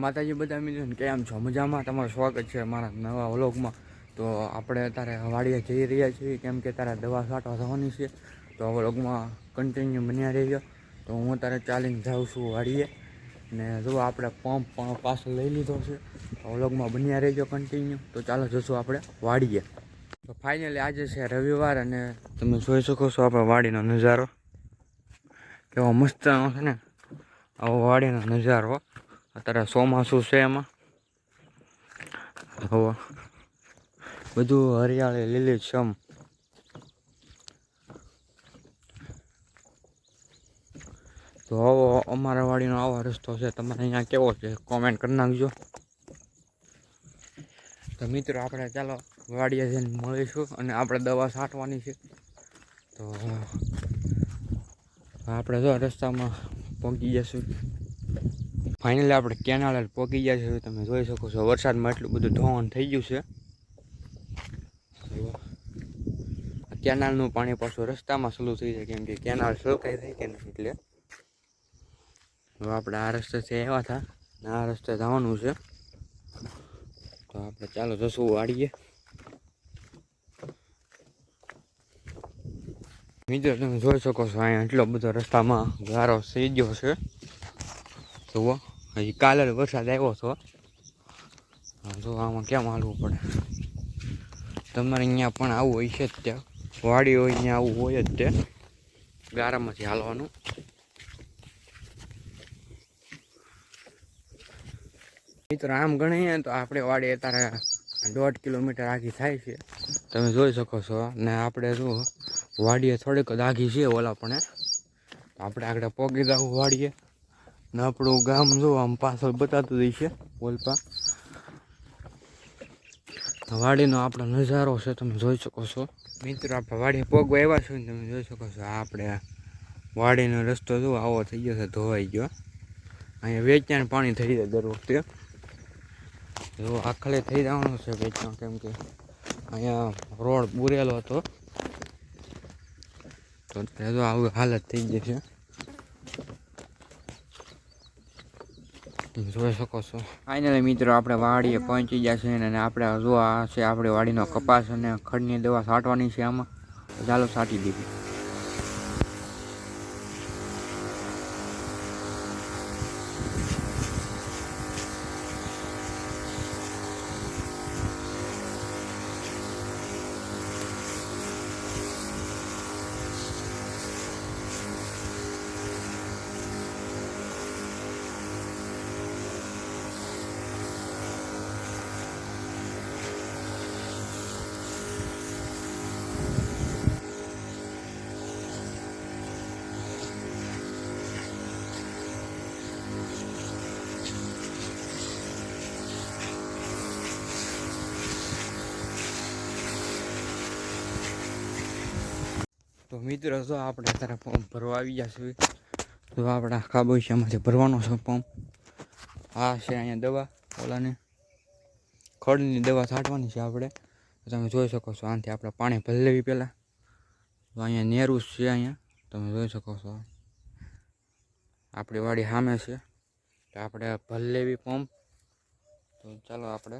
માતાજી બધા મિત્રોને કેમ છો? મજામાં? તમારું સ્વાગત છે મારા નવા વ્લોગમાં. તો આપણે અત્યારે વાડીએ જઈ રહ્યા છીએ, કેમ કે તારે દવા છાંટવા થવાની છે. તો વ્લોગમાં કન્ટિન્યુ બન્યા રહીજો. તો હું અત્યારે ચાલીને જાઉં છું વાડીએ, ને જો આપણે પંપ પણ પાછળ લઈ લીધો છે. તો વ્લોગમાં બન્યા રહીજો કન્ટિન્યુ. તો ચાલો જશું આપણે વાડીએ. તો ફાઇનલી આજે છે રવિવાર, અને તમે જોઈ શકો છો આપણે વાડીનો નજારો કેવો મસ્ત છે ને. આવો વાડીનો નજારો અત્યારે ચોમાસું છે, એમાં હવે બધું હરિયાળી લીલીછમ. તો આવો અમારા વાડીનો આવો રસ્તો છે. તમારે અહીંયા કેવો છે કોમેન્ટ કરી નાખજો. તો મિત્રો આપણે ચાલો વાડીએ જઈને મળીશું, અને આપણે દવા છાંટવાની છે. તો આપણે જો રસ્તામાં પહોંચી જશું. ફાઇનલી આપણે કેનાલ પહોંચી ગયા છે. તમે જોઈ શકો છો વરસાદમાં એટલું બધું ધોવાણ થઈ ગયું છે. કેનાલનું પાણી પાછું રસ્તામાં ચાલુ થઈ જાય, કેમ કે કેનાલ છલકાઈ થઈ કે નહીં. એટલે હવે આપણે આ રસ્તેથી આવ્યા હતા ને આ રસ્તે જવાનું છે. તો આપણે ચાલો જશું વાડીએ. મિત્રો તમે જોઈ શકો છો અહીંયા એટલો બધો રસ્તામાં ગારો થઈ ગયો છે. જુઓ, હજી કાલે વરસાદ આવ્યો હતો. જો આમાં કેમ હાલવું પડે. તમારે અહીંયા પણ આવું હોય છે જ, ત્યાં વાડી હોય અહીંયા આવું હોય જ તે ગારામાંથી હાલવાનું. મિત્રો આમ ગણીએ તો આપણે વાડી અત્યારે 1.5 કિલોમીટર આખી થાય છે. તમે જોઈ શકો છો. ને આપણે શું વાડીએ થોડીક જ આઘી છે ઓલા પણ. આપણે આગળ પહોંચી જવું વાડીએ, ને આપણું ગામ જો આમ પાછળ બતાતું દઈ છે ઓલપા. વાડીનો આપણો નજારો છે, તમે જોઈ શકો છો. મિત્રો આપણે વાડીએ પગવા આવ્યા છો ને, તમે જોઈ શકો છો. આપણે વાડીનો રસ્તો જો આવો થઈ ગયો છે, ધોવાઈ ગયો. અહીંયા વેચાણ પાણી થઈ જાય દર વખતે. જો આખલે થઈ જવાનું છે વેચાણ, કેમ કે અહીંયા રોડ બુરેલો હતો. તો જો આવી હાલત થઈ ગઈ છે, જોઈ શકો છો. ફાઇનલી મિત્રો આપણે વાડીએ પહોંચી ગયા છે, અને આપણે જો આ છે આપણી વાડીનો કપાસ, અને ખડની દવા છાંટવાની છે આમાં. ચાલો છાંટી દીધી. તો મિત્રો જો આપણે અત્યારે પંપ ભરવા આવી ગયા છીએ. તો આપણા ખાબોચિયામાંથી ભરવાનો છે પંપ. આ છે અહીંયા દવા, ઓલાને ખડની દવા છાંટવાની છે આપણે. તમે જોઈ શકો છો. આનાથી આપણે પાણી ભરી લેવી પહેલાં. તો અહીંયા નેરું છે, અહીંયા તમે જોઈ શકો છો. આપણી વાડી સામે છે, તો આપણે ભરી લેવી પંપ. તો ચાલો આપણે